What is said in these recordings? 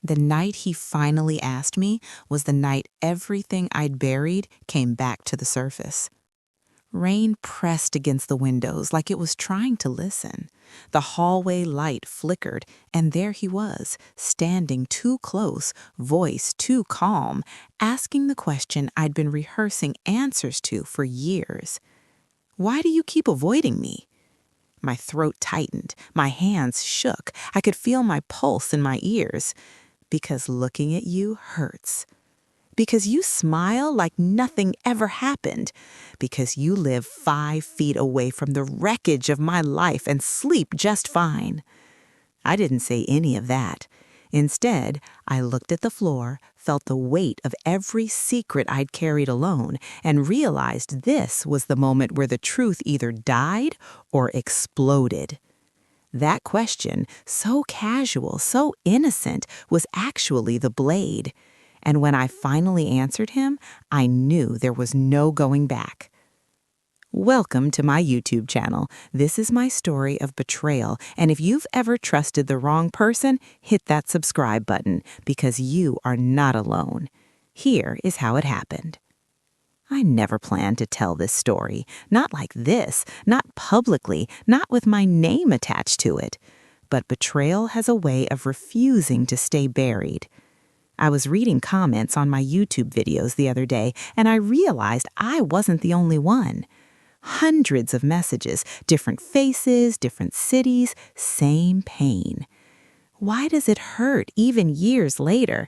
The night he finally asked me was the night everything I'd buried came back to the surface. Rain pressed against the windows like it was trying to listen. The hallway light flickered, and there he was, standing too close, voice too calm, asking the question I'd been rehearsing answers to for years. "Why do you keep avoiding me?" My throat tightened, my hands shook, I could feel my pulse in my ears. "Because looking at you hurts. Because you smile like nothing ever happened. Because you live 5 feet away from the wreckage of my life and sleep just fine." I didn't say any of that. Instead, I looked at the floor, felt the weight of every secret I'd carried alone, and realized this was the moment where the truth either died or exploded. That question, so casual, so innocent, was actually the blade. And when I finally answered him, I knew there was no going back. Welcome to my YouTube channel. This is my story of betrayal, and if you've ever trusted the wrong person, hit that subscribe button, because you are not alone. Here is how it happened. I never planned to tell this story. Not like this, not publicly, not with my name attached to it. But betrayal has a way of refusing to stay buried. I was reading comments on my YouTube videos the other day, and I realized I wasn't the only one. Hundreds of messages, different faces, different cities, same pain. Why does it hurt even years later?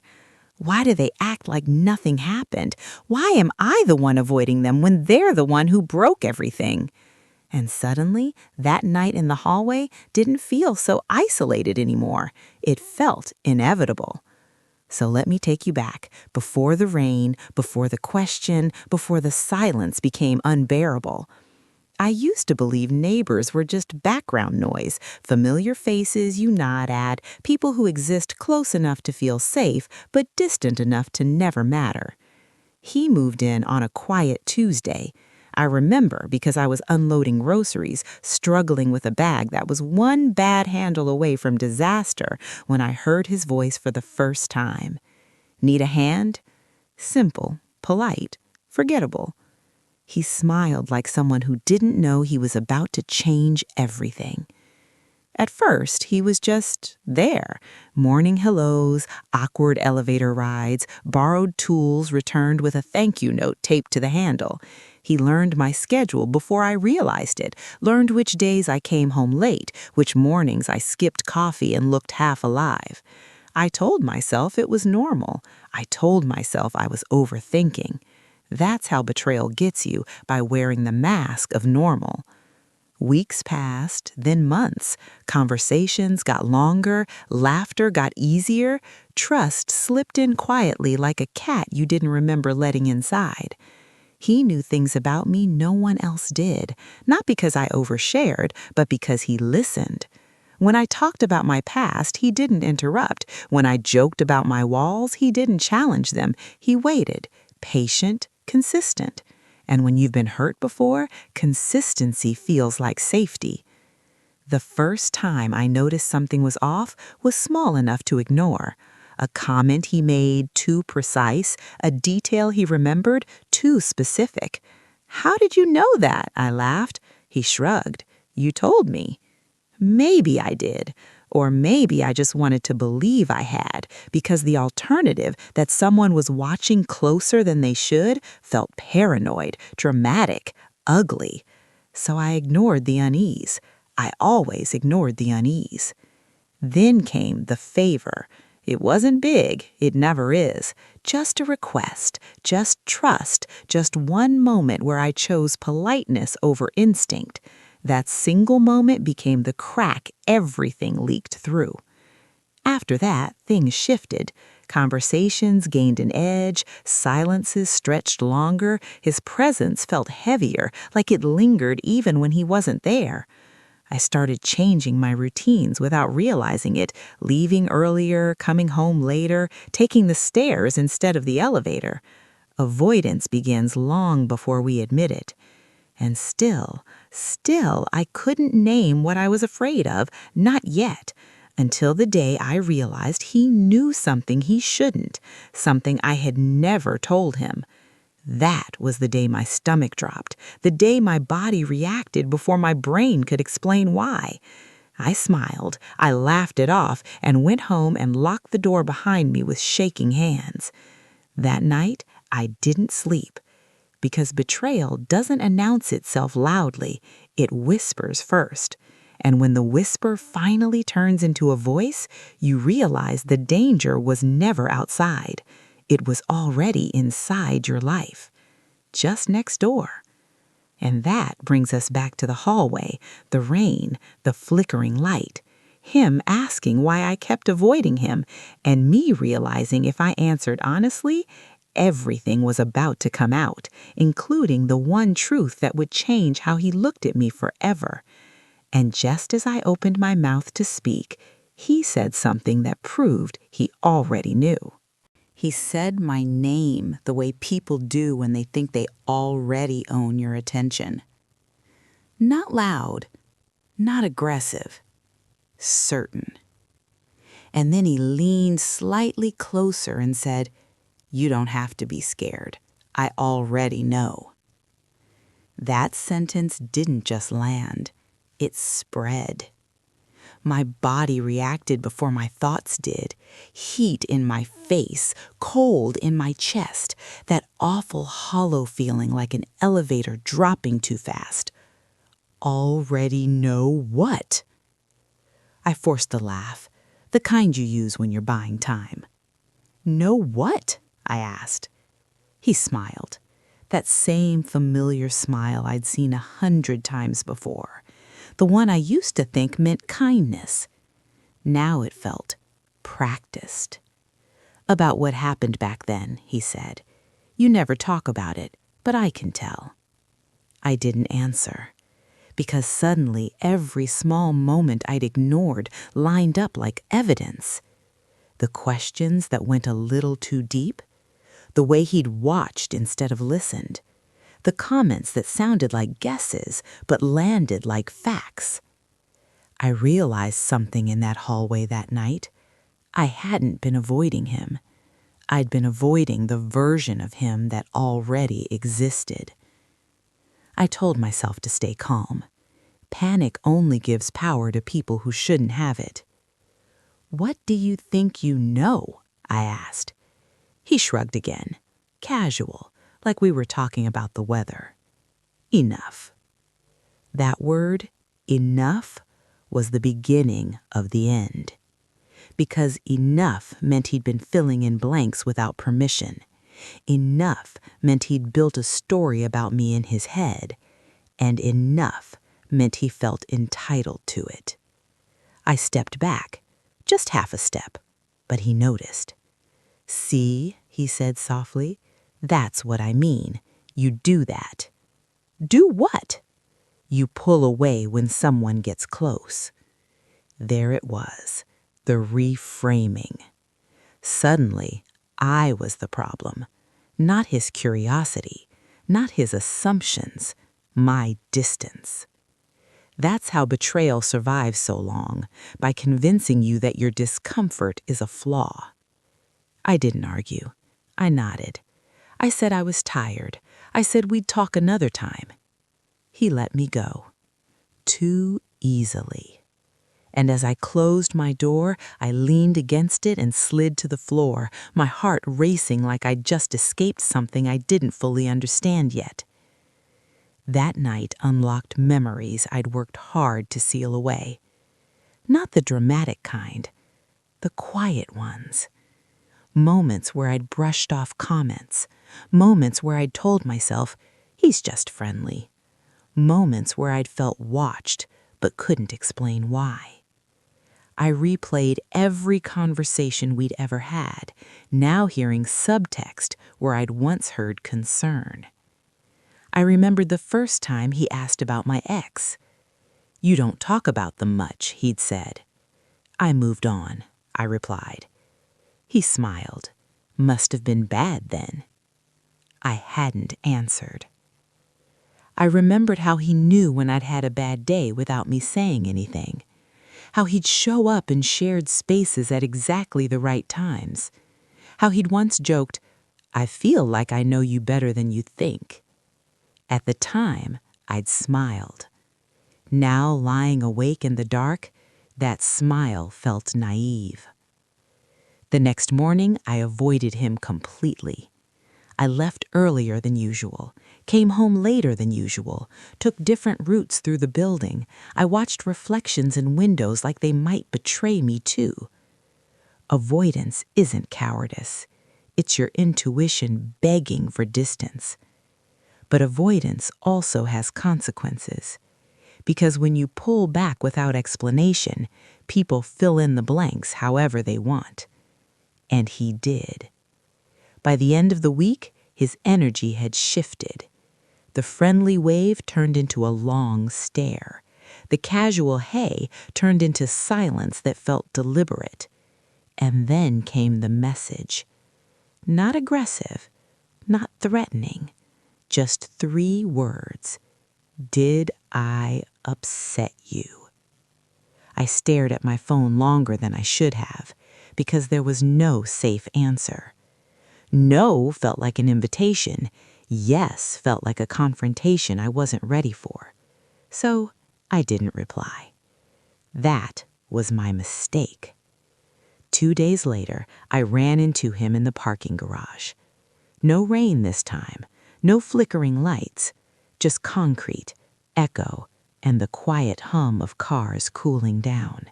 Why do they act like nothing happened? Why am I the one avoiding them when they're the one who broke everything? And suddenly, that night in the hallway didn't feel so isolated anymore. It felt inevitable. So let me take you back, before the rain, before the question, before the silence became unbearable. I used to believe neighbors were just background noise, familiar faces you nod at, people who exist close enough to feel safe, but distant enough to never matter. He moved in on a quiet Tuesday. I remember because I was unloading groceries, struggling with a bag that was one bad handle away from disaster when I heard his voice for the first time. "Need a hand?" Simple, polite, forgettable. He smiled like someone who didn't know he was about to change everything. At first, he was just there. Morning hellos, awkward elevator rides, borrowed tools returned with a thank you note taped to the handle. He learned my schedule before I realized it, learned which days I came home late, which mornings I skipped coffee and looked half alive. I told myself it was normal. I told myself I was overthinking. That's how betrayal gets you, by wearing the mask of normal. Weeks passed, then months. Conversations got longer, laughter got easier, trust slipped in quietly like a cat you didn't remember letting inside. He knew things about me no one else did, not because I overshared, but because he listened. When I talked about my past, he didn't interrupt. When I joked about my walls, he didn't challenge them. He waited, patient, consistent. And when you've been hurt before, consistency feels like safety. The first time I noticed something was off was small enough to ignore. A comment he made too precise, a detail he remembered too specific. "How did you know that?" I laughed. He shrugged. "You told me." Maybe I did. Or maybe I just wanted to believe I had, because the alternative, that someone was watching closer than they should, felt paranoid, dramatic, ugly. So I ignored the unease. I always ignored the unease. Then came the favor. It wasn't big, it never is. Just a request, just trust, just one moment where I chose politeness over instinct. That single moment became the crack everything leaked through. After that, things shifted. Conversations gained an edge, silences stretched longer, his presence felt heavier, like it lingered even when he wasn't there. I started changing my routines without realizing it, leaving earlier, coming home later, taking the stairs instead of the elevator. Avoidance begins long before we admit it. And still, I couldn't name what I was afraid of, not yet, until the day I realized he knew something he shouldn't, something I had never told him. That was the day my stomach dropped, the day my body reacted before my brain could explain why. I smiled, I laughed it off, and went home and locked the door behind me with shaking hands. That night, I didn't sleep, because betrayal doesn't announce itself loudly, it whispers first. And when the whisper finally turns into a voice, you realize the danger was never outside. It was already inside your life, just next door. And that brings us back to the hallway, the rain, the flickering light, him asking why I kept avoiding him, and me realizing if I answered honestly, everything was about to come out, including the one truth that would change how he looked at me forever. And just as I opened my mouth to speak, he said something that proved he already knew. He said my name the way people do when they think they already own your attention. Not loud, not aggressive, certain. And then he leaned slightly closer and said, "You don't have to be scared. I already know." That sentence didn't just land, it spread. My body reacted before my thoughts did. Heat in my face, cold in my chest, that awful hollow feeling like an elevator dropping too fast. Already know what? I forced a laugh, the kind you use when you're buying time. Know what? I asked. He smiled, that same familiar smile I'd seen 100 times before. The one I used to think meant kindness. Now it felt practiced. About what happened back then, he said. You never talk about it, but I can tell. I didn't answer, because suddenly every small moment I'd ignored lined up like evidence. The questions that went a little too deep, the way he'd watched instead of listened, the comments that sounded like guesses but landed like facts. I realized something in that hallway that night. I hadn't been avoiding him. I'd been avoiding the version of him that already existed. I told myself to stay calm. Panic only gives power to people who shouldn't have it. "What do you think you know?" I asked. He shrugged again, casual, like we were talking about the weather. Enough. That word, enough, was the beginning of the end. Because enough meant he'd been filling in blanks without permission. Enough meant he'd built a story about me in his head. And enough meant he felt entitled to it. I stepped back, just half a step, but he noticed. "See," he said softly, "that's what I mean. You do that." "Do what?" "You pull away when someone gets close." There it was, the reframing. Suddenly, I was the problem, not his curiosity, not his assumptions, my distance. That's how betrayal survives so long, by convincing you that your discomfort is a flaw. I didn't argue. I nodded. I said I was tired. I said we'd talk another time. He let me go. Too easily. And as I closed my door, I leaned against it and slid to the floor, my heart racing like I'd just escaped something I didn't fully understand yet. That night unlocked memories I'd worked hard to seal away. Not the dramatic kind, the quiet ones. Moments where I'd brushed off comments. Moments where I'd told myself, he's just friendly. Moments where I'd felt watched but couldn't explain why. I replayed every conversation we'd ever had, now hearing subtext where I'd once heard concern. I remembered the first time he asked about my ex. "You don't talk about them much," he'd said. "I moved on," I replied. He smiled. "Must have been bad then." I hadn't answered. I remembered how he knew when I'd had a bad day without me saying anything. how he'd show up in shared spaces at exactly the right times, how he'd once joked, "I feel like I know you better than you think." At the time, I'd smiled. Now, lying awake in the dark, that smile felt naive. The next morning, I avoided him completely. I left earlier than usual, came home later than usual, took different routes through the building. I watched reflections in windows like they might betray me too. Avoidance isn't cowardice. It's your intuition begging for distance. But avoidance also has consequences. Because when you pull back without explanation, people fill in the blanks however they want. And he did. By the end of the week, his energy had shifted. The friendly wave turned into a long stare. The casual hey turned into silence that felt deliberate. And then came the message. Not aggressive, not threatening, just 3 words. Did I upset you? I stared at my phone longer than I should have, because there was no safe answer. No felt like an invitation. Yes felt like a confrontation I wasn't ready for. So I didn't reply. That was my mistake. 2 days later, I ran into him in the parking garage. No rain this time, no flickering lights, just concrete, echo, and the quiet hum of cars cooling down.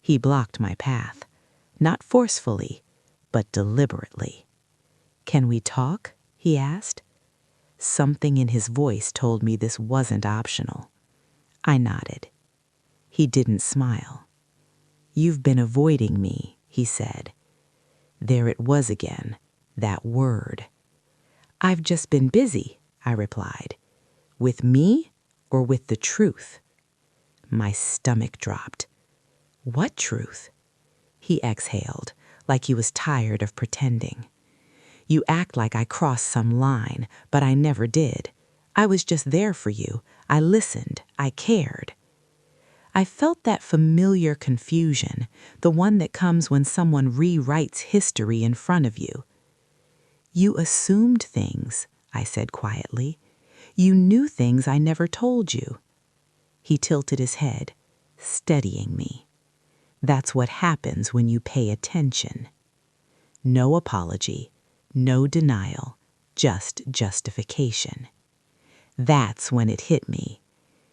He blocked my path, not forcefully, but deliberately. "Can we talk?" he asked. Something in his voice told me this wasn't optional. I nodded. He didn't smile. "You've been avoiding me," he said. There it was again, that word. "I've just been busy," I replied. "With me or with the truth?" My stomach dropped. "What truth?" He exhaled, like he was tired of pretending. "You act like I crossed some line, but I never did. I was just there for you. I listened. I cared." I felt that familiar confusion, the one that comes when someone rewrites history in front of you. "You assumed things," I said quietly. "You knew things I never told you." He tilted his head, steadying me. That's what happens when you pay attention. No apology, no denial, just justification. That's when it hit me.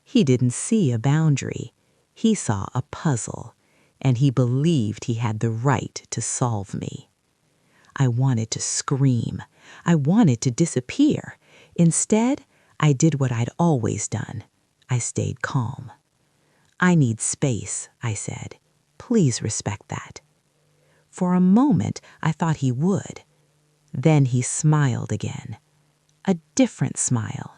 He didn't see a boundary. He saw a puzzle, and he believed he had the right to solve me. I wanted to scream. I wanted to disappear. Instead, I did what I'd always done. I stayed calm. "I need space," I said. "Please respect that." For a moment, I thought he would. Then he smiled again. A different smile.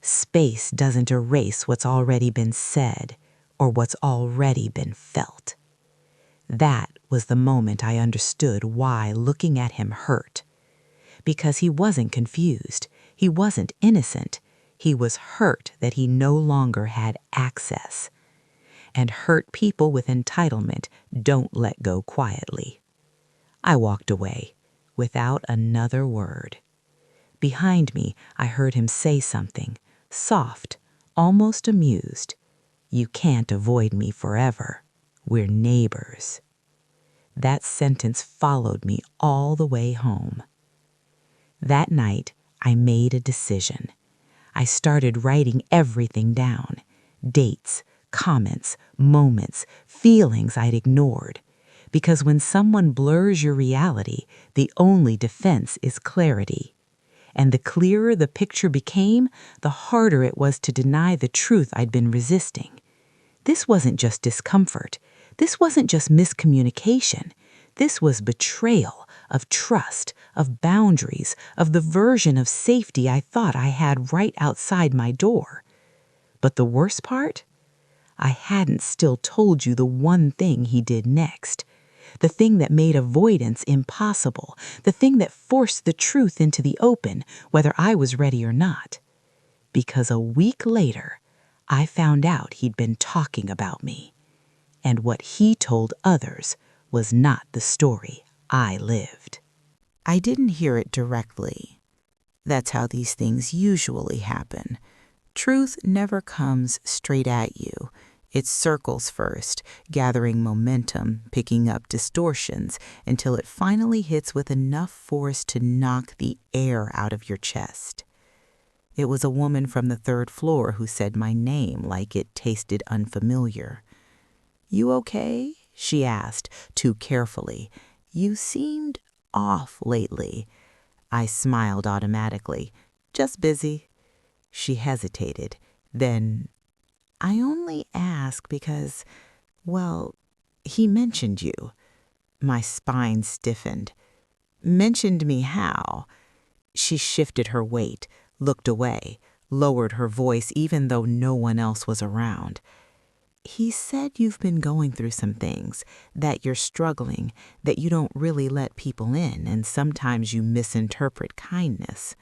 Space doesn't erase what's already been said or what's already been felt. That was the moment I understood why looking at him hurt. Because he wasn't confused. He wasn't innocent. He was hurt that he no longer had access. And hurt people with entitlement don't let go quietly. I walked away without another word. Behind me, I heard him say something, soft, almost amused. "You can't avoid me forever. We're neighbors." That sentence followed me all the way home. That night, I made a decision. I started writing everything down. Dates, comments, moments, feelings I'd ignored. Because when someone blurs your reality, the only defense is clarity. And the clearer the picture became, the harder it was to deny the truth I'd been resisting. This wasn't just discomfort. This wasn't just miscommunication. This was betrayal of trust, of boundaries, of the version of safety I thought I had right outside my door. But the worst part? I hadn't still told you the one thing he did next. The thing that made avoidance impossible. The thing that forced the truth into the open, whether I was ready or not. Because a week later, I found out he'd been talking about me. and what he told others was not the story I lived. I didn't hear it directly. That's how these things usually happen. Truth never comes straight at you. It circles first, gathering momentum, picking up distortions, until it finally hits with enough force to knock the air out of your chest. It was a woman from the third floor who said my name like it tasted unfamiliar. "You okay?" she asked, too carefully. "You seemed off lately." I smiled automatically. "Just busy." She hesitated. Then, "I only ask because, well, he mentioned you." My spine stiffened. "Mentioned me how?" She shifted her weight, looked away, lowered her voice even though no one else was around. "He said you've been going through some things, that you're struggling, that you don't really let people in, and sometimes you misinterpret kindness."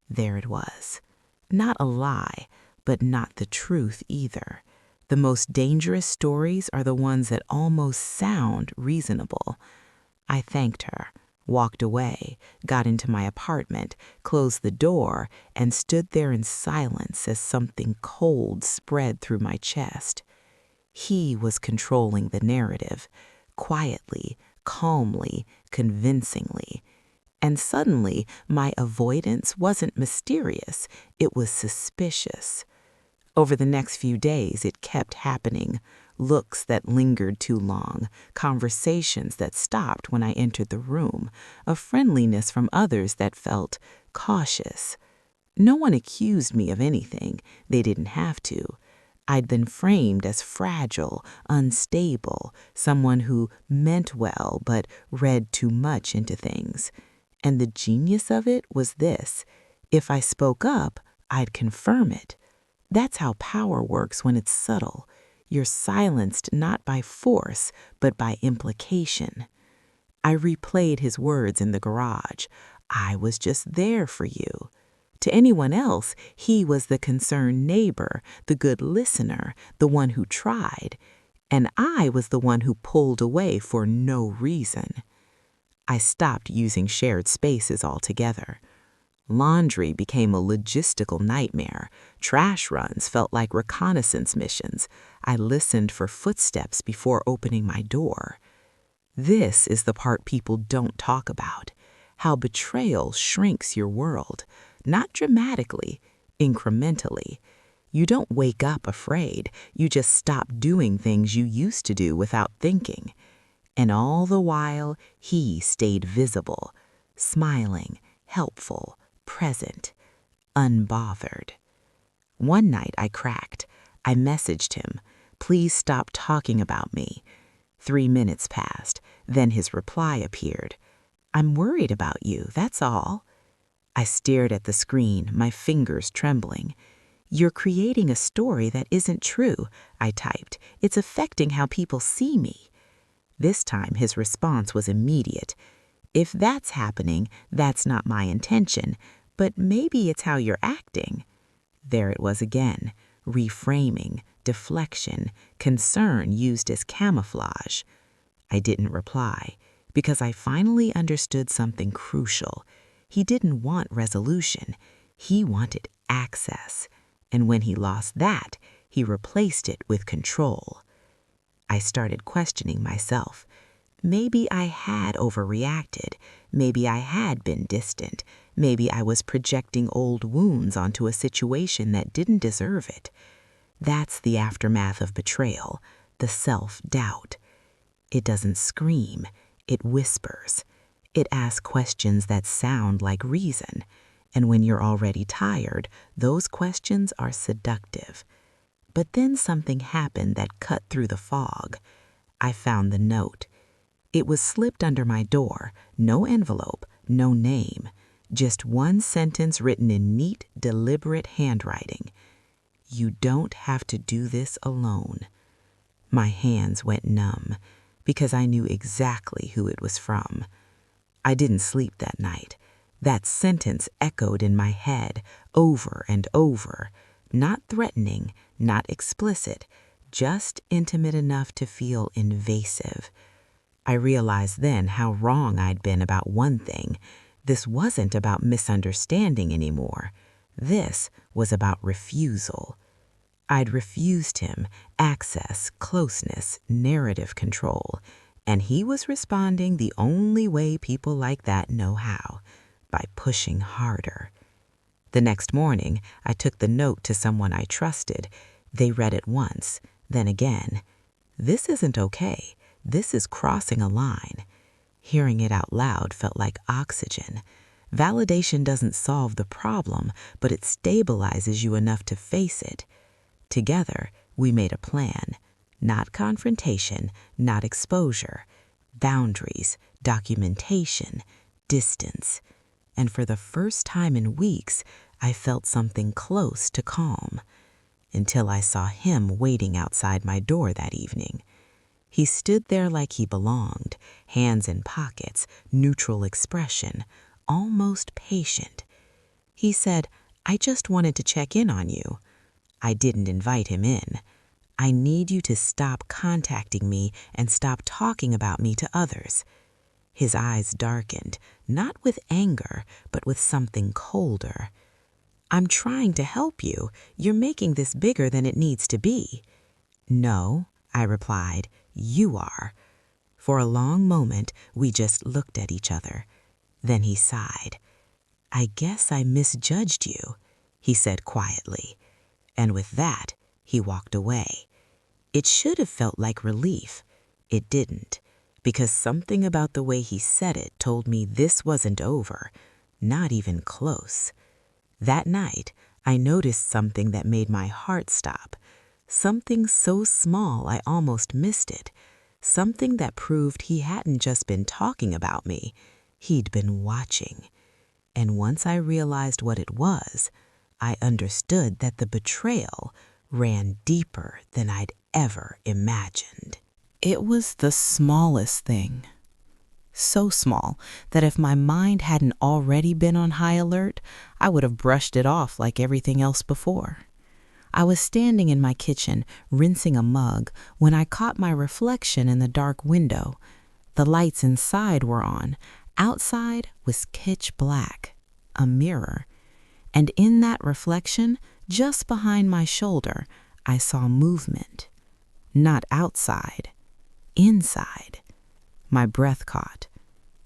There it was. Not a lie, but not the truth either. The most dangerous stories are the ones that almost sound reasonable. I thanked her, walked away, got into my apartment, closed the door, and stood there in silence as something cold spread through my chest. He was controlling the narrative, quietly, calmly, convincingly. And suddenly, my avoidance wasn't mysterious, it was suspicious. Over the next few days, it kept happening. Looks that lingered too long, conversations that stopped when I entered the room, a friendliness from others that felt cautious. No one accused me of anything. They didn't have to. I'd been framed as fragile, unstable, someone who meant well but read too much into things. And the genius of it was this: if I spoke up, I'd confirm it. That's how power works when it's subtle. You're silenced not by force, but by implication. I replayed his words in the garage. "I was just there for you." To anyone else, he was the concerned neighbor, the good listener, the one who tried. And I was the one who pulled away for no reason. I stopped using shared spaces altogether. Laundry became a logistical nightmare. Trash runs felt like reconnaissance missions. I listened for footsteps before opening my door. This is the part people don't talk about: how betrayal shrinks your world, not dramatically, incrementally. You don't wake up afraid, you just stop doing things you used to do without thinking. And all the while, he stayed visible, smiling, helpful, present, unbothered. One night I cracked. I messaged him, "Please stop talking about me." 3 minutes passed. Then his reply appeared. "I'm worried about you, that's all." I stared at the screen, my fingers trembling. "You're creating a story that isn't true," I typed. "It's affecting how people see me." This time his response was immediate. "If that's happening, that's not my intention, but maybe it's how you're acting." There it was again, reframing, deflection, concern used as camouflage. I didn't reply, because I finally understood something crucial. He didn't want resolution. He wanted access. And when he lost that, he replaced it with control. I started questioning myself. Maybe I had overreacted. Maybe I had been distant. Maybe I was projecting old wounds onto a situation that didn't deserve it. That's the aftermath of betrayal, the self-doubt. It doesn't scream, it whispers. It asks questions that sound like reason. And when you're already tired, those questions are seductive. But then something happened that cut through the fog. I found the note. It was slipped under my door, no envelope, no name, just one sentence written in neat, deliberate handwriting. "You don't have to do this alone." My hands went numb because I knew exactly who it was from. I didn't sleep that night. That sentence echoed in my head over and over, not threatening, not explicit, just intimate enough to feel invasive. I realized then how wrong I'd been about one thing. This wasn't about misunderstanding anymore. This was about refusal. I'd refused him access, closeness, narrative control, and he was responding the only way people like that know how, by pushing harder. The next morning, I took the note to someone I trusted. They read it once, then again. This isn't okay. This is crossing a line. Hearing it out loud felt like oxygen. Validation doesn't solve the problem, but it stabilizes you enough to face it. Together, we made a plan. Not confrontation, not exposure. Boundaries, documentation, distance. And for the first time in weeks, I felt something close to calm. Until I saw him waiting outside my door that evening. He stood there like he belonged, hands in pockets, neutral expression, almost patient. He said, "I just wanted to check in on you." I didn't invite him in. "I need you to stop contacting me and stop talking about me to others." His eyes darkened, not with anger, but with something colder. "I'm trying to help you. You're making this bigger than it needs to be." "No," I replied, "you are." For a long moment, we just looked at each other. Then he sighed. "I guess I misjudged you," he said quietly. And with that, he walked away. It should have felt like relief. It didn't, because something about the way he said it told me this wasn't over, not even close. That night, I noticed something that made my heart stop. Something so small I almost missed it. Something that proved he hadn't just been talking about me. He'd been watching. And once I realized what it was, I understood that the betrayal ran deeper than I'd ever imagined. It was the smallest thing. So small that if my mind hadn't already been on high alert, I would have brushed it off like everything else before. I was standing in my kitchen, rinsing a mug, when I caught my reflection in the dark window. The lights inside were on. Outside was pitch black, a mirror. And in that reflection, just behind my shoulder, I saw movement. Not outside, inside. My breath caught.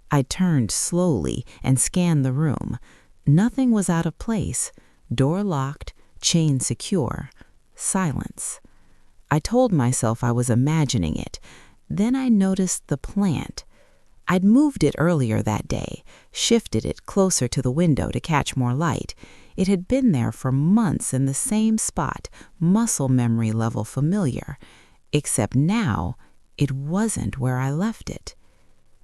I turned slowly and scanned the room. Nothing was out of place. Door locked, chain secure, silence. I told myself I was imagining it. Then I noticed the plant. I'd moved it earlier that day, shifted it closer to the window to catch more light. It had been there for months in the same spot, muscle memory level familiar. Except now, it wasn't where I left it.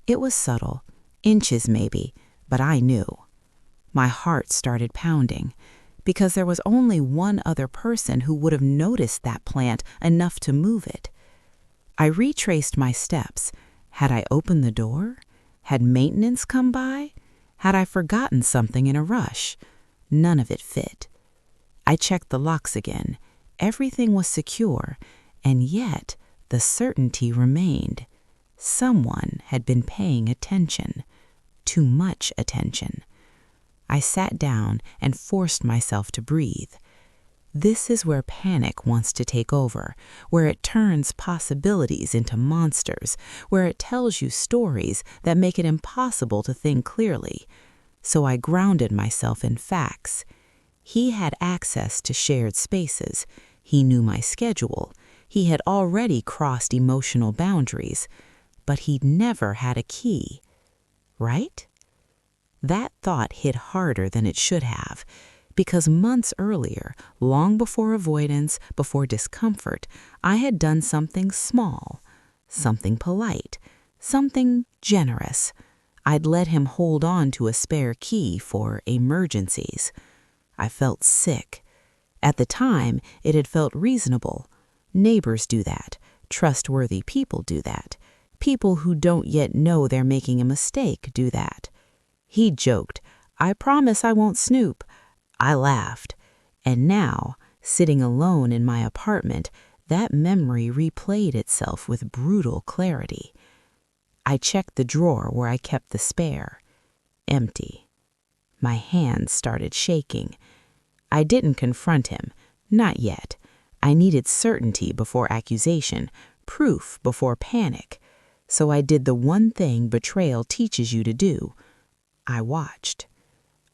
It was subtle, inches maybe, but I knew. My heart started pounding, because there was only one other person who would have noticed that plant enough to move it. I retraced my steps. Had I opened the door? Had maintenance come by? Had I forgotten something in a rush? None of it fit. I checked the locks again. Everything was secure, and yet the certainty remained. Someone had been paying attention. Too much attention. I sat down and forced myself to breathe. This is where panic wants to take over, where it turns possibilities into monsters, where it tells you stories that make it impossible to think clearly. So I grounded myself in facts. He had access to shared spaces. He knew my schedule. He had already crossed emotional boundaries, but he'd never had a key. Right? That thought hit harder than it should have, because months earlier, long before avoidance, before discomfort, I had done something small, something polite, something generous. I'd let him hold on to a spare key for emergencies. I felt sick. At the time, it had felt reasonable. Neighbors do that. Trustworthy people do that. People who don't yet know they're making a mistake do that. He joked, "I promise I won't snoop." I laughed. And now, sitting alone in my apartment, That memory replayed itself with brutal clarity. I checked the drawer where I kept the spare. Empty. My hands started shaking. I didn't confront him. Not yet. I needed certainty before accusation, proof before panic. So I did the one thing betrayal teaches you to do. I watched.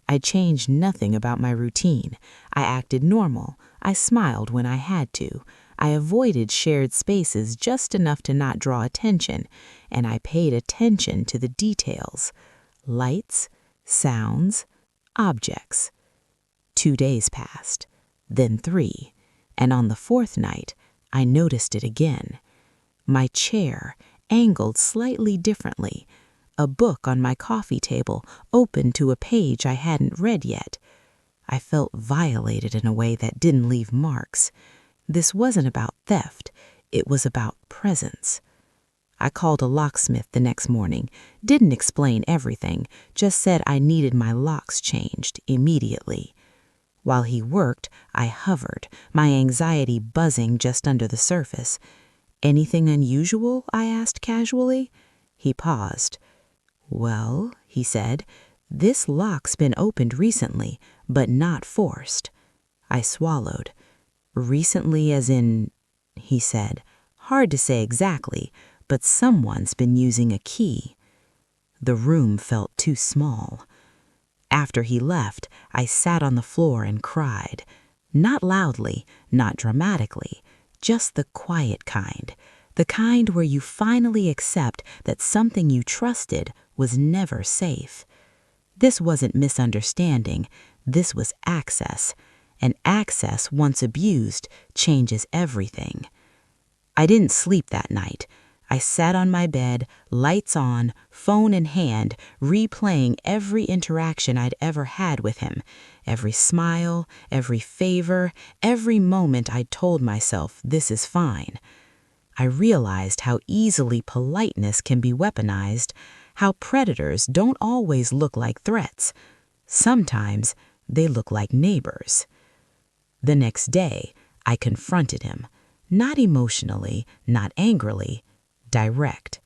I changed nothing about my routine. I acted normal. I smiled when I had to. I avoided shared spaces just enough to not draw attention, and I paid attention to the details. Lights, sounds, objects. 2 days passed, then 3, and on the 4th night, I noticed it again. My chair, angled slightly differently, a book on my coffee table open to a page I hadn't read yet. I felt violated in a way that didn't leave marks. This wasn't about theft, it was about presence. I called a locksmith the next morning, didn't explain everything, just said I needed my locks changed immediately. While he worked, I hovered, my anxiety buzzing just under the surface. "Anything unusual?" I asked casually. He paused. "Well," he said, "this lock's been opened recently, but not forced." I swallowed. "Recently as in," he said, "hard to say exactly, but someone's been using a key." The room felt too small. After he left, I sat on the floor and cried. Not loudly, not dramatically, just the quiet kind. The kind where you finally accept that something you trusted was never safe. This wasn't misunderstanding, this was access. And access, once abused, changes everything. I didn't sleep that night. I sat on my bed, lights on, phone in hand, replaying every interaction I'd ever had with him, every smile, every favor, every moment I'd told myself, this is fine. I realized how easily politeness can be weaponized, how predators don't always look like threats. Sometimes they look like neighbors. The next day, I confronted him, not emotionally, not angrily, direct.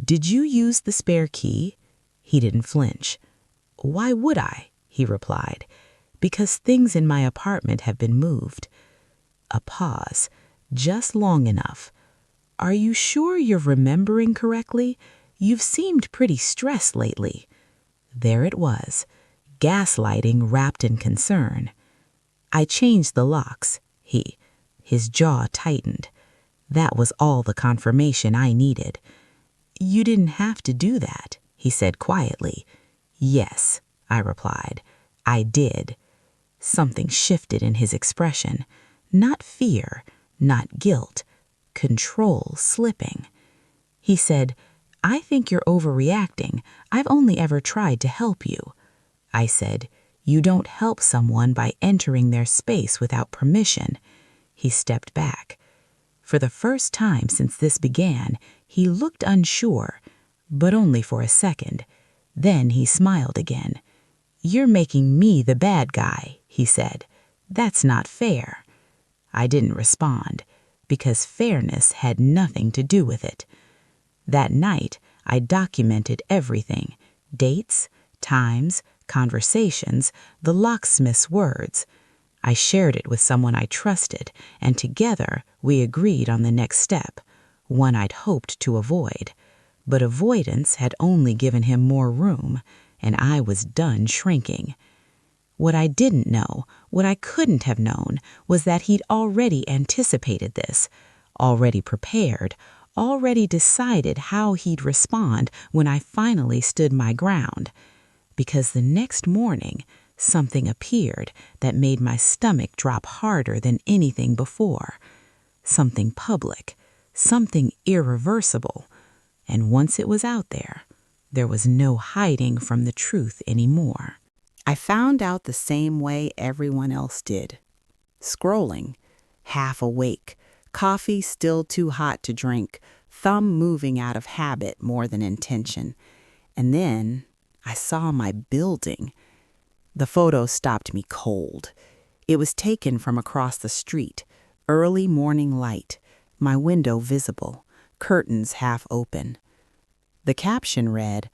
"Did you use the spare key?" He didn't flinch. "Why would I?" he replied. "Because things in my apartment have been moved." A pause, just long enough. "Are you sure you're remembering correctly? You've seemed pretty stressed lately." There it was, gaslighting wrapped in concern. "I changed the locks," his jaw tightened. That was all the confirmation I needed. "You didn't have to do that," he said quietly. "Yes," I replied. "I did." Something shifted in his expression. Not fear, not guilt, control slipping. He said, "I think you're overreacting. I've only ever tried to help you." I said, "You don't help someone by entering their space without permission." He stepped back. For the first time since this began, he looked unsure, but only for a second. Then he smiled again. "You're making me the bad guy," he said. "That's not fair." I didn't respond, because fairness had nothing to do with it. That night, I documented everything: dates, times, conversations, the locksmith's words. I shared it with someone I trusted, and together we agreed on the next step, one I'd hoped to avoid. But avoidance had only given him more room, and I was done shrinking. What I didn't know, what I couldn't have known, was that he'd already anticipated this, already prepared, already decided how he'd respond when I finally stood my ground. Because the next morning, something appeared that made my stomach drop harder than anything before. Something public, something irreversible. And once it was out there was no hiding from the truth anymore. I found out the same way everyone else did. Scrolling, half awake, coffee still too hot to drink, thumb moving out of habit more than intention. And then I saw my building. The photo stopped me cold. It was taken from across the street, Early morning light, my window visible, curtains half open. The caption read,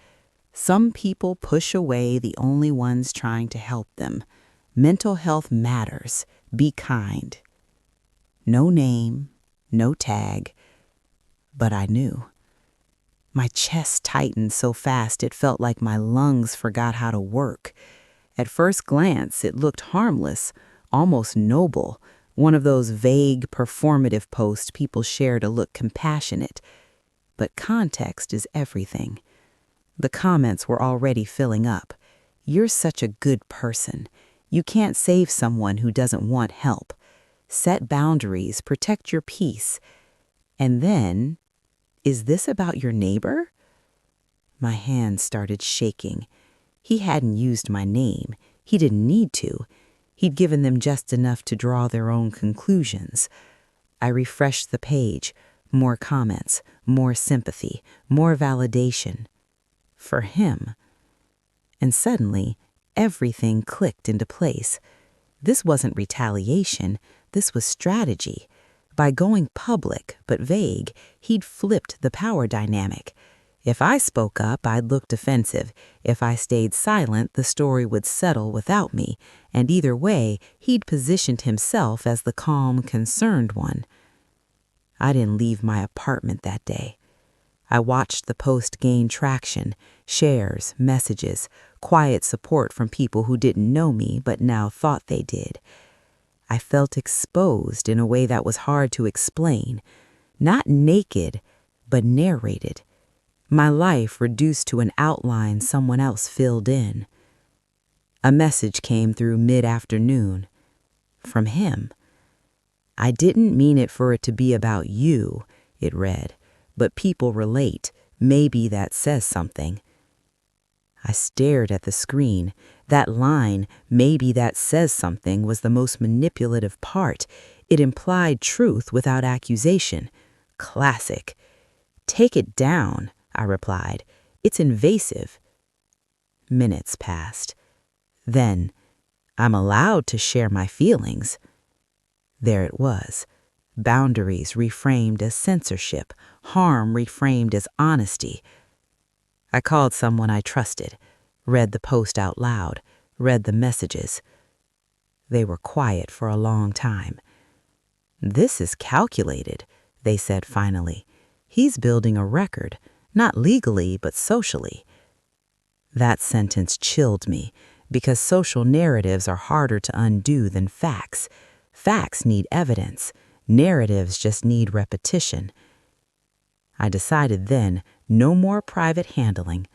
"Some people push away the only ones trying to help them. Mental health matters. Be kind." No name, no tag, but I knew. My chest tightened so fast it felt like my lungs forgot how to work. At first glance, it looked harmless, almost noble, one of those vague, performative posts people share to look compassionate. But context is everything. The comments were already filling up. "You're such a good person. You can't save someone who doesn't want help. Set boundaries, protect your peace." And then, "Is this about your neighbor?" My hands started shaking. He hadn't used my name. He didn't need to. He'd given them just enough to draw their own conclusions. I refreshed the page. More comments, more sympathy, more validation. For him. And suddenly, everything clicked into place. This wasn't retaliation. This was strategy. By going public but vague, he'd flipped the power dynamic. If I spoke up, I'd look defensive. If I stayed silent, the story would settle without me. And either way, he'd positioned himself as the calm, concerned one. I didn't leave my apartment that day. I watched the post gain traction, shares, messages, quiet support from people who didn't know me but now thought they did. I felt exposed in a way that was hard to explain. Not naked, but narrated. My life reduced to an outline someone else filled in. A message came through mid-afternoon. From him. "I didn't mean it for it to be about you," it read, "but people relate. Maybe that says something." I stared at the screen. That line, "maybe that says something," was the most manipulative part. It implied truth without accusation. Classic. "Take it down," I replied. "It's invasive." Minutes passed. Then, "I'm allowed to share my feelings." There it was. Boundaries reframed as censorship, harm reframed as honesty. I called someone I trusted, read the post out loud, read the messages. They were quiet for a long time. "This is calculated," they said finally. "He's building a record, not legally, but socially." That sentence chilled me, because social narratives are harder to undo than facts. Facts need evidence. Narratives just need repetition. I decided then, no more private handling.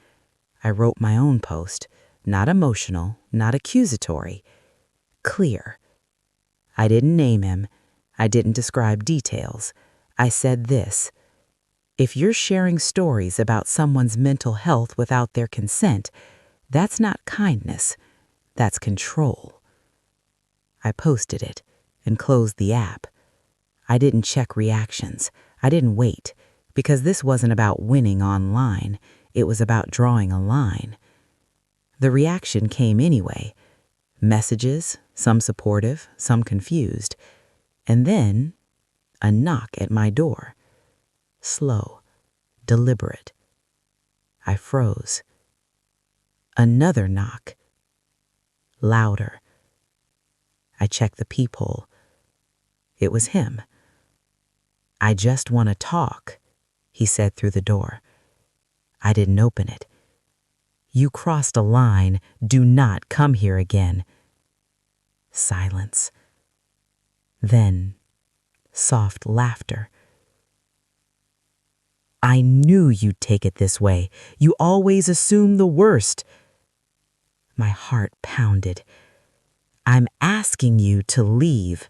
I wrote my own post, not emotional, not accusatory. Clear. I didn't name him. I didn't describe details. I said this: "If you're sharing stories about someone's mental health without their consent, that's not kindness. That's control." I posted it and closed the app. I didn't check reactions. I didn't wait, because this wasn't about winning online. It was about drawing a line. The reaction came anyway. Messages, some supportive, some confused. And then, a knock at my door. Slow, deliberate. I froze. Another knock. Louder. I checked the peephole. It was him. "I just want to talk," he said through the door. I didn't open it. "You crossed a line. Do not come here again." Silence. Then, soft laughter. "I knew you'd take it this way. You always assume the worst." My heart pounded. "I'm asking you to leave.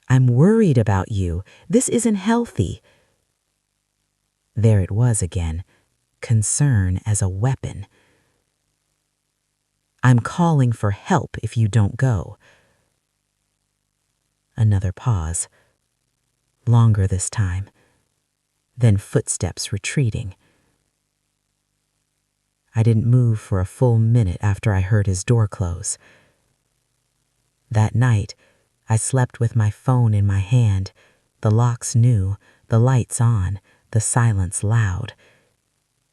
I'm worried about you. This isn't healthy." There it was again, concern as a weapon. "I'm calling for help if you don't go." Another pause. Longer this time. Then footsteps retreating. I didn't move for a full minute after I heard his door close. That night, I slept with my phone in my hand, the locks new, the lights on, the silence loud.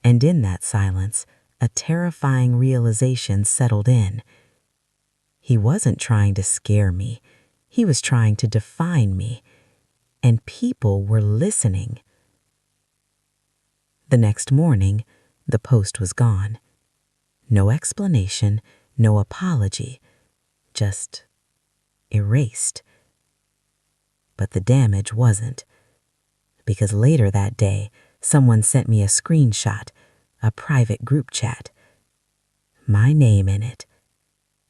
And in that silence, a terrifying realization settled in. He wasn't trying to scare me. He was trying to define me. And people were listening. The next morning, the post was gone. No explanation, no apology, just erased. But the damage wasn't, because later that day, someone sent me a screenshot, a private group chat. My name in it,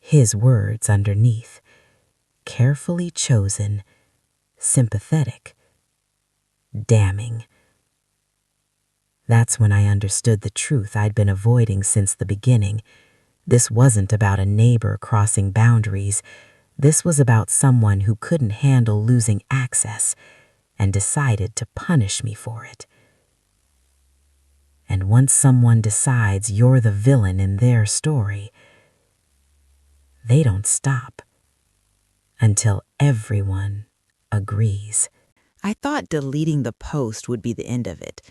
his words underneath, carefully chosen, sympathetic, damning. That's when I understood the truth I'd been avoiding since the beginning. This wasn't about a neighbor crossing boundaries. This was about someone who couldn't handle losing access and decided to punish me for it. And once someone decides you're the villain in their story, they don't stop until everyone agrees. I thought deleting the post would be the end of it.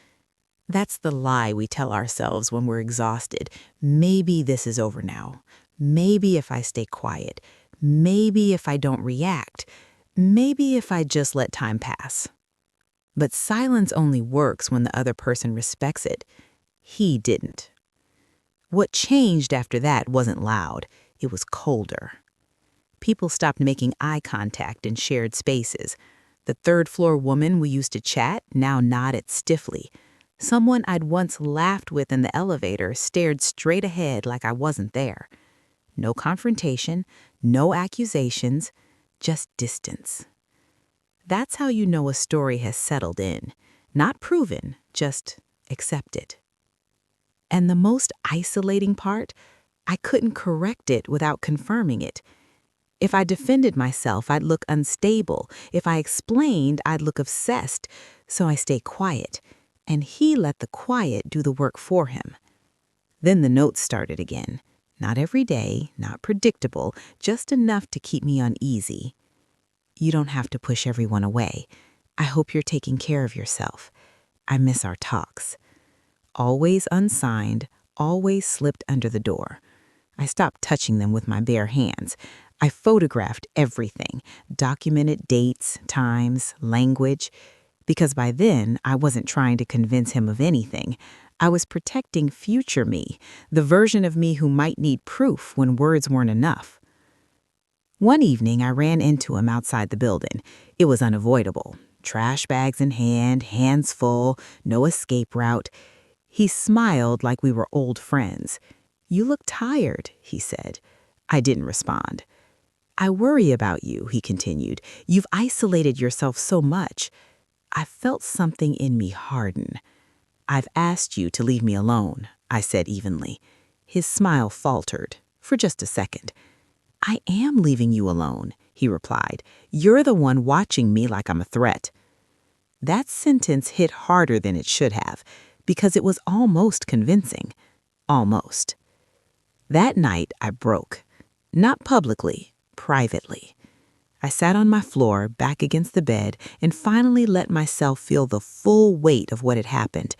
That's the lie we tell ourselves when we're exhausted. Maybe this is over now. Maybe if I stay quiet. Maybe if I don't react. Maybe if I just let time pass. But silence only works when the other person respects it. He didn't. What changed after that wasn't loud. It was colder. People stopped making eye contact in shared spaces. The third-floor woman we used to chat now nodded stiffly. Someone I'd once laughed with in the elevator stared straight ahead like I wasn't there. No confrontation, no accusations, just distance. That's how you know a story has settled in. Not proven, just accepted. And the most isolating part, I couldn't correct it without confirming it. If I defended myself, I'd look unstable. If I explained, I'd look obsessed. So I stayed quiet, and he let the quiet do the work for him. Then the notes started again. Not every day, not predictable, just enough to keep me uneasy. You don't have to push everyone away. I hope you're taking care of yourself. I miss our talks. Always unsigned, always slipped under the door. I stopped touching them with my bare hands. I photographed everything, documented dates, times, language, because by then I wasn't trying to convince him of anything. I was protecting future me, the version of me who might need proof when words weren't enough. One evening, I ran into him outside the building. It was unavoidable. Trash bags in hand, hands full, no escape route. He smiled like we were old friends. "You look tired," he said. I didn't respond. "I worry about you," he continued. "You've isolated yourself so much." I felt something in me harden. "I've asked you to leave me alone," I said evenly. His smile faltered for just a second. "I am leaving you alone," he replied. "You're the one watching me like I'm a threat." That sentence hit harder than it should have, because it was almost convincing. Almost. That night, I broke. Not publicly, privately. I sat on my floor, back against the bed, and finally let myself feel the full weight of what had happened.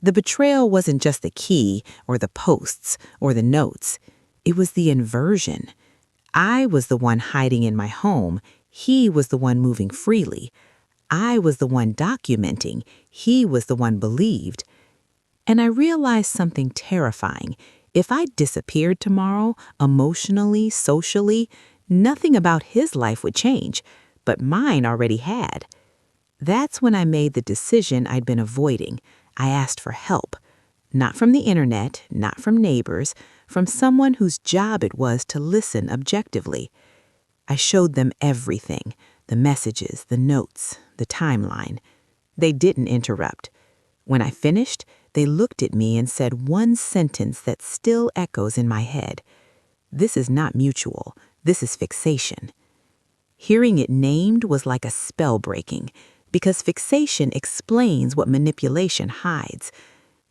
The betrayal wasn't just the key, or the posts, or the notes. It was the inversion. I was the one hiding in my home. He was the one moving freely. I was the one documenting. He was the one believed. And I realized something terrifying. If I disappeared tomorrow, emotionally, socially, nothing about his life would change, but mine already had. That's when I made the decision I'd been avoiding. I asked for help. Not from the internet, not from neighbors, from someone whose job it was to listen objectively. I showed them everything, the messages, the notes, the timeline. They didn't interrupt. When I finished, they looked at me and said one sentence that still echoes in my head. "This is not mutual. This is fixation." Hearing it named was like a spell breaking, because fixation explains what manipulation hides.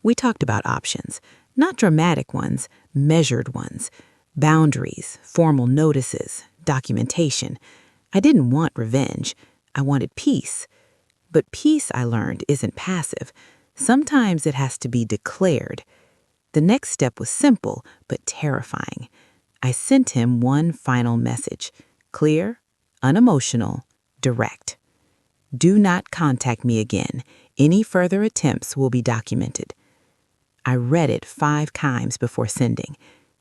We talked about options, not dramatic ones, measured ones, boundaries, formal notices, documentation. I didn't want revenge. I wanted peace. But peace, I learned, isn't passive. Sometimes it has to be declared. The next step was simple, but terrifying. I sent him one final message. Clear, unemotional, direct. Do not contact me again. Any further attempts will be documented. I read it 5 times before sending.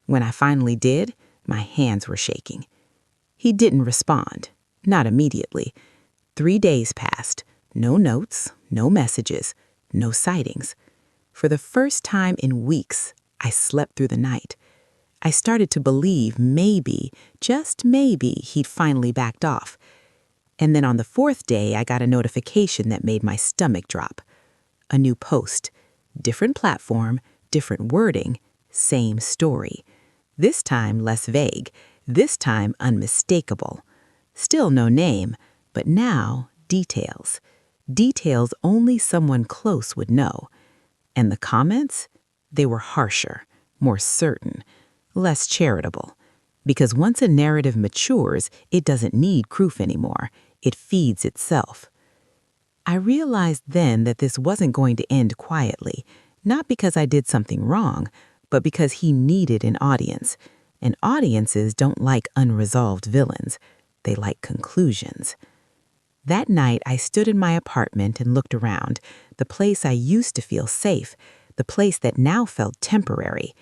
When I finally did, my hands were shaking. He didn't respond, not immediately. 3 days passed. No notes, no messages, no sightings. For the first time in weeks, I slept through the night. I started to believe maybe, just maybe, he'd finally backed off. And then on the 4th day, I got a notification that made my stomach drop. A new post. Different platform, different wording, same story. This time less vague, this time unmistakable. Still no name, but now details. Details only someone close would know. And the comments? They were harsher, more certain, less charitable. Because once a narrative matures, it doesn't need proof anymore. It feeds itself. I realized then that this wasn't going to end quietly, not because I did something wrong, but because he needed an audience. And audiences don't like unresolved villains. They like conclusions. That night, I stood in my apartment and looked around, the place I used to feel safe, the place that now felt temporary.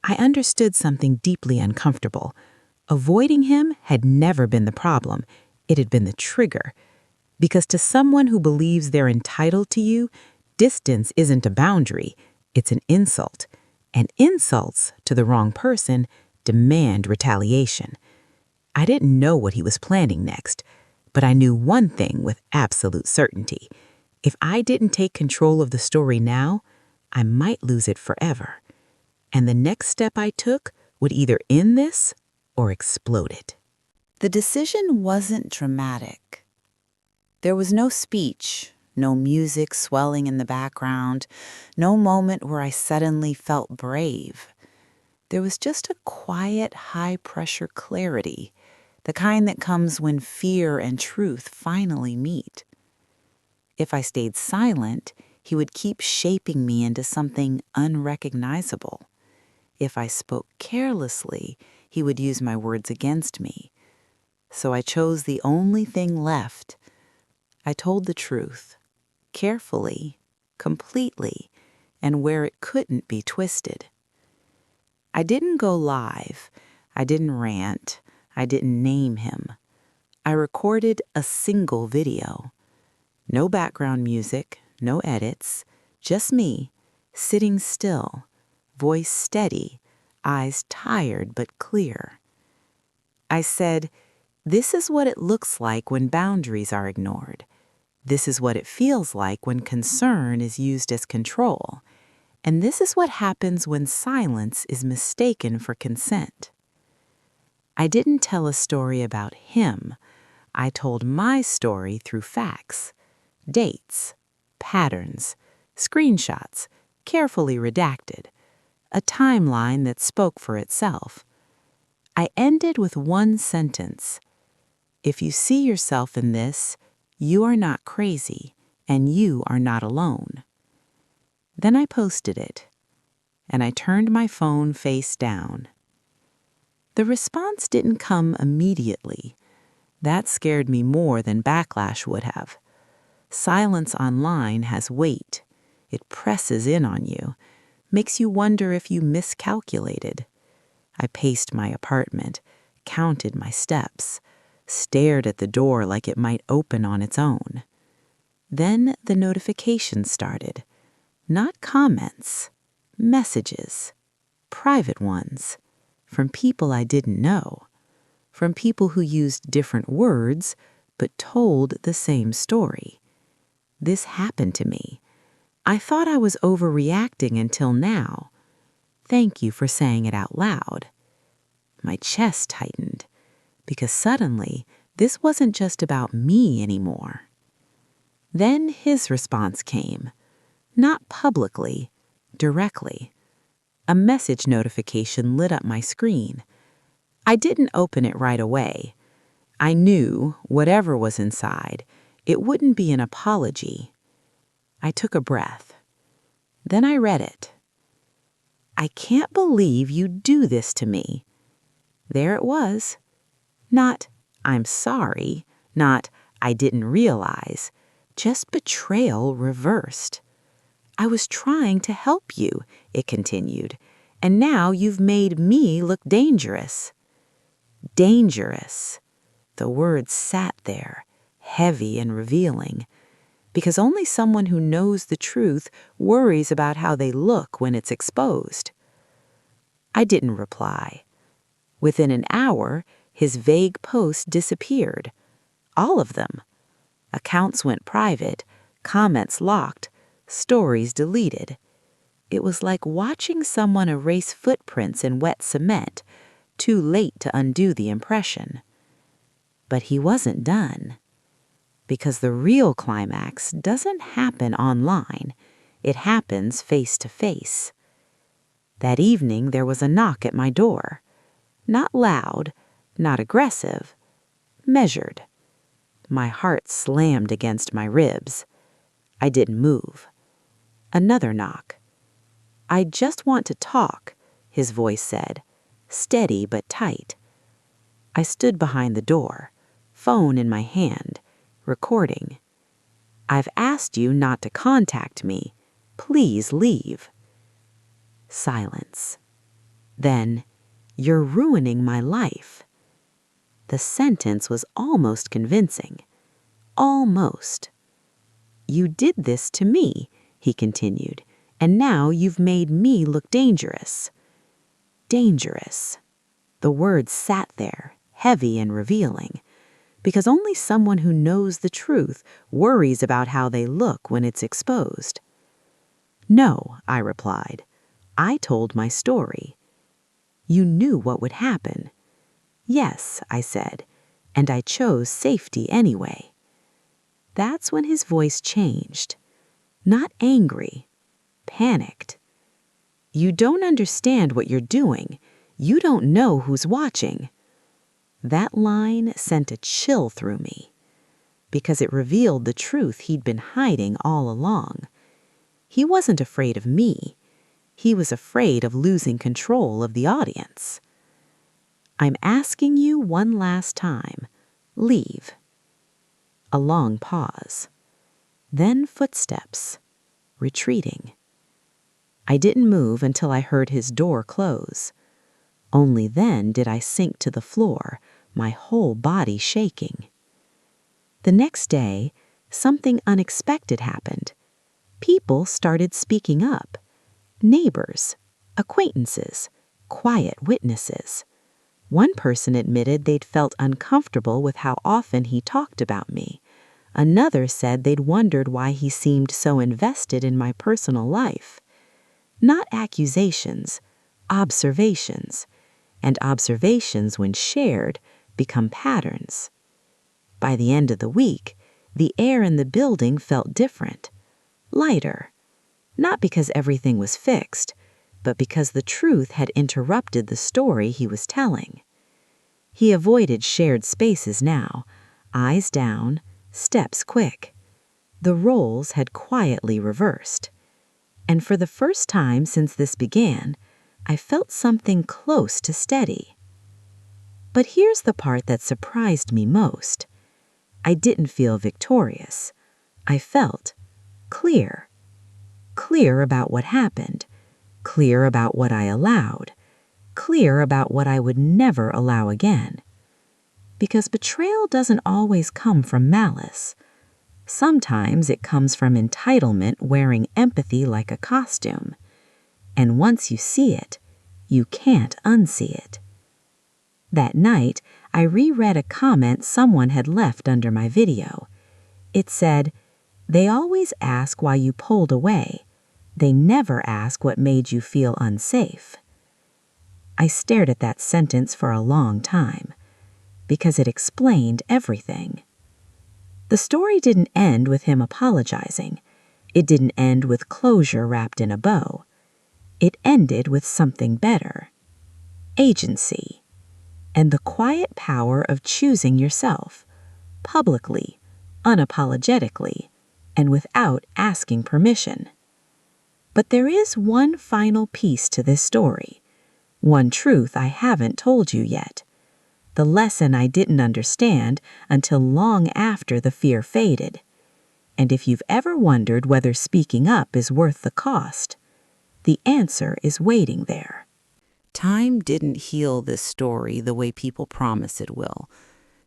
I understood something deeply uncomfortable. Avoiding him had never been the problem. It had been the trigger. Because to someone who believes they're entitled to you, distance isn't a boundary, it's an insult. And insults to the wrong person demand retaliation. I didn't know what he was planning next, but I knew one thing with absolute certainty. If I didn't take control of the story now, I might lose it forever. And the next step I took would either end this or explode it. The decision wasn't dramatic. There was no speech, no music swelling in the background, no moment where I suddenly felt brave. There was just a quiet, high-pressure clarity, the kind that comes when fear and truth finally meet. If I stayed silent, he would keep shaping me into something unrecognizable. If I spoke carelessly, he would use my words against me. So I chose the only thing left. I told the truth, carefully, completely, and where it couldn't be twisted. I didn't go live. I didn't rant. I didn't name him. I recorded a single video. No background music, no edits, just me, sitting still, voice steady, eyes tired but clear. I said, "This is what it looks like when boundaries are ignored. This is what it feels like when concern is used as control. And this is what happens when silence is mistaken for consent." I didn't tell a story about him. I told my story through facts, dates, patterns, screenshots, carefully redacted, a timeline that spoke for itself. I ended with one sentence. If you see yourself in this, you are not crazy, and you are not alone. Then I posted it, and I turned my phone face down. The response didn't come immediately. That scared me more than backlash would have. Silence online has weight. It presses in on you, makes you wonder if you miscalculated. I paced my apartment, counted my steps, stared at the door like it might open on its own. Then the notifications started. Not comments, messages, private ones, from people I didn't know, from people who used different words but told the same story. This happened to me. I thought I was overreacting until now. Thank you for saying it out loud. My chest tightened, because suddenly this wasn't just about me anymore. Then his response came, not publicly, directly. A message notification lit up my screen. I didn't open it right away. I knew, whatever was inside, it wouldn't be an apology. I took a breath. Then I read it. "I can't believe you do this to me." There it was. Not, "I'm sorry," not, "I didn't realize," just betrayal reversed. "I was trying to help you," it continued, "and now you've made me look dangerous." Dangerous. The words sat there, heavy and revealing, because only someone who knows the truth worries about how they look when it's exposed. I didn't reply. Within an hour, his vague posts disappeared. All of them. Accounts went private, comments locked, stories deleted. It was like watching someone erase footprints in wet cement, too late to undo the impression. But he wasn't done. Because the real climax doesn't happen online. It happens face to face. That evening, there was a knock at my door. Not loud, not aggressive, measured. My heart slammed against my ribs. I didn't move. Another knock. "I just want to talk," his voice said, steady but tight. I stood behind the door, phone in my hand, recording. "I've asked you not to contact me. Please leave." Silence. Then, "You're ruining my life." The sentence was almost convincing. Almost. "You did this to me," he continued, "and now you've made me look dangerous." Dangerous. The words sat there, heavy and revealing, because only someone who knows the truth worries about how they look when it's exposed. "No," I replied. "I told my story." "You knew what would happen." "Yes," I said, "and I chose safety anyway." That's when his voice changed. Not angry, panicked. "You don't understand what you're doing. You don't know who's watching." That line sent a chill through me, because it revealed the truth he'd been hiding all along. He wasn't afraid of me. He was afraid of losing control of the audience. "I'm asking you one last time. Leave." A long pause. Then footsteps, retreating. I didn't move until I heard his door close. Only then did I sink to the floor, my whole body shaking. The next day, something unexpected happened. People started speaking up. Neighbors, acquaintances, quiet witnesses. One person admitted they'd felt uncomfortable with how often he talked about me. Another said they'd wondered why he seemed so invested in my personal life. Not accusations, observations. And observations, when shared, become patterns. By the end of the week, the air in the building felt different, lighter. Not because everything was fixed, but because the truth had interrupted the story he was telling. He avoided shared spaces now, eyes down, steps quick. The roles had quietly reversed. And for the first time since this began, I felt something close to steady. But here's the part that surprised me most. I didn't feel victorious. I felt clear. Clear about what happened. Clear about what I allowed. Clear about what I would never allow again. Because betrayal doesn't always come from malice. Sometimes it comes from entitlement wearing empathy like a costume. And once you see it, you can't unsee it. That night, I reread a comment someone had left under my video. It said, "They always ask why you pulled away. They never ask what made you feel unsafe." I stared at that sentence for a long time, because it explained everything. The story didn't end with him apologizing. It didn't end with closure wrapped in a bow. It ended with something better. Agency. and the quiet power of choosing yourself, publicly, unapologetically, and without asking permission. But there is one final piece to this story, one truth I haven't told you yet, the lesson I didn't understand until long after the fear faded. And if you've ever wondered whether speaking up is worth the cost, the answer is waiting there. Time didn't heal this story the way people promise it will.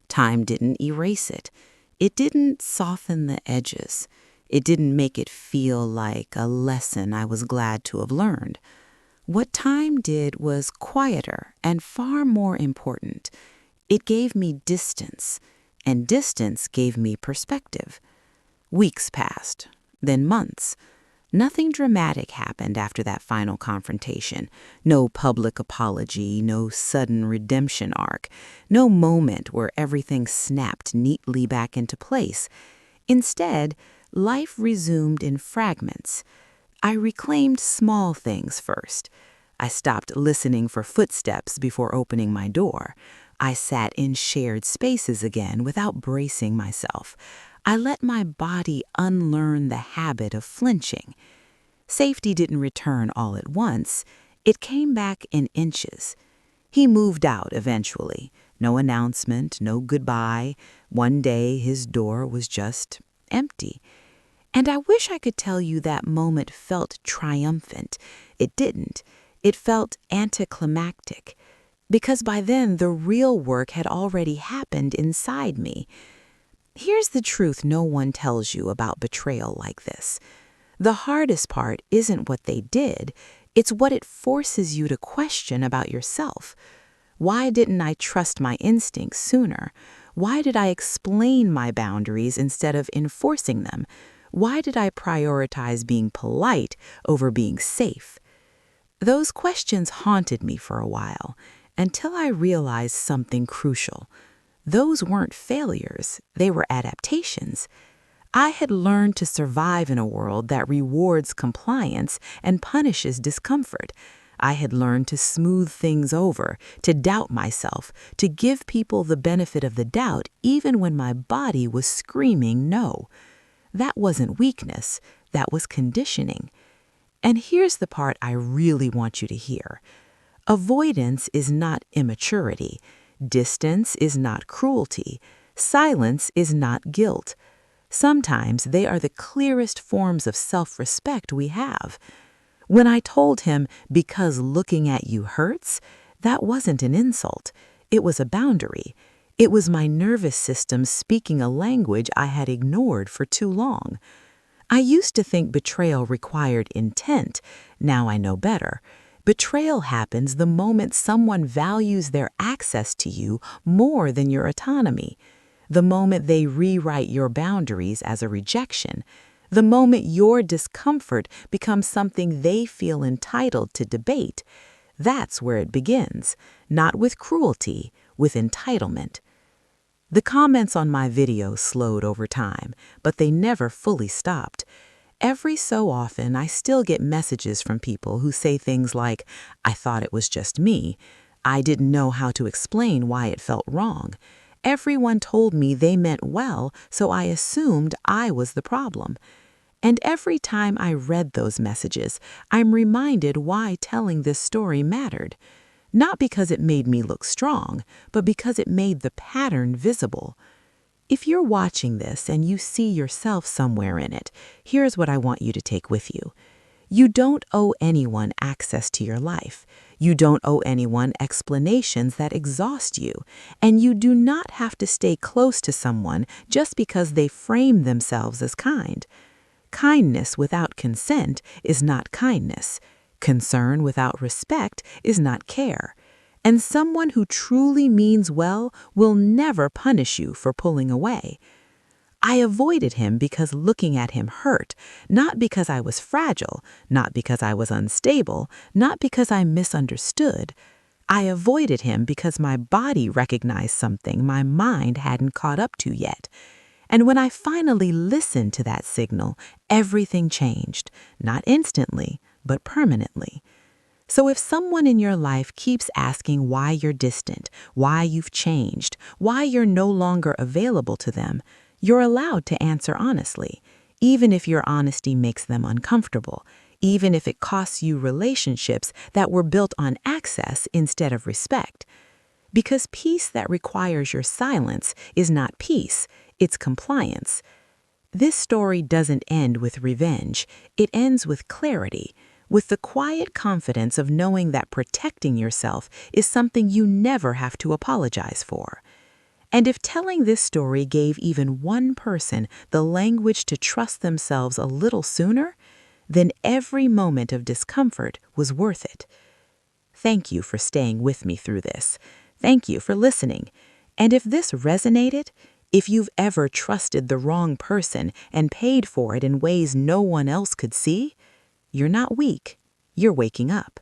Time didn't erase it. It didn't soften the edges. It didn't make it feel like a lesson I was glad to have learned. What time did was quieter and far more important. It gave me distance, and distance gave me perspective. Weeks passed, then months. Nothing dramatic happened after that final confrontation. No public apology, no sudden redemption arc, no moment where everything snapped neatly back into place. Instead, life resumed in fragments. I reclaimed small things first. I stopped listening for footsteps before opening my door. I sat in shared spaces again without bracing myself. I let my body unlearn the habit of flinching. Safety didn't return all at once. It came back in inches. He moved out eventually. No announcement, no goodbye. One day his door was just empty. And I wish I could tell you that moment felt triumphant. It didn't. It felt anticlimactic. Because by then the real work had already happened inside me. Here's the truth no one tells you about betrayal like this. The hardest part isn't what they did, it's what it forces you to question about yourself. Why didn't I trust my instincts sooner? Why did I explain my boundaries instead of enforcing them? Why did I prioritize being polite over being safe? Those questions haunted me for a while, until I realized something crucial. Those weren't failures, they were adaptations. I had learned to survive in a world that rewards compliance and punishes discomfort. I had learned to smooth things over, to doubt myself, to give people the benefit of the doubt even when my body was screaming no. That wasn't weakness, that was conditioning. And here's the part I really want you to hear. Avoidance is not immaturity. Distance is not cruelty. Silence is not guilt. Sometimes they are the clearest forms of self-respect we have. When I told him, because looking at you hurts, that wasn't an insult. It was a boundary. It was my nervous system speaking a language I had ignored for too long. I used to think betrayal required intent. Now I know better. Betrayal happens the moment someone values their access to you more than your autonomy. The moment they rewrite your boundaries as a rejection. The moment your discomfort becomes something they feel entitled to debate. That's where it begins, not with cruelty, with entitlement. The comments on my videos slowed over time, but they never fully stopped. Every so often, I still get messages from people who say things like, "I thought it was just me. I didn't know how to explain why it felt wrong. Everyone told me they meant well, so I assumed I was the problem." And every time I read those messages, I'm reminded why telling this story mattered. Not because it made me look strong, but because it made the pattern visible. If you're watching this and you see yourself somewhere in it, here's what I want you to take with you. You don't owe anyone access to your life. You don't owe anyone explanations that exhaust you. And you do not have to stay close to someone just because they frame themselves as kind. Kindness without consent is not kindness. Concern without respect is not care. And someone who truly means well will never punish you for pulling away. I avoided him because looking at him hurt, not because I was fragile, not because I was unstable, not because I misunderstood. I avoided him because my body recognized something my mind hadn't caught up to yet. And when I finally listened to that signal, everything changed, not instantly, but permanently. So if someone in your life keeps asking why you're distant, why you've changed, why you're no longer available to them, you're allowed to answer honestly, even if your honesty makes them uncomfortable, even if it costs you relationships that were built on access instead of respect. Because peace that requires your silence is not peace, it's compliance. This story doesn't end with revenge, it ends with clarity, with the quiet confidence of knowing that protecting yourself is something you never have to apologize for. And if telling this story gave even one person the language to trust themselves a little sooner, then every moment of discomfort was worth it. Thank you for staying with me through this. Thank you for listening. And if this resonated, if you've ever trusted the wrong person and paid for it in ways no one else could see, you're not weak. You're waking up.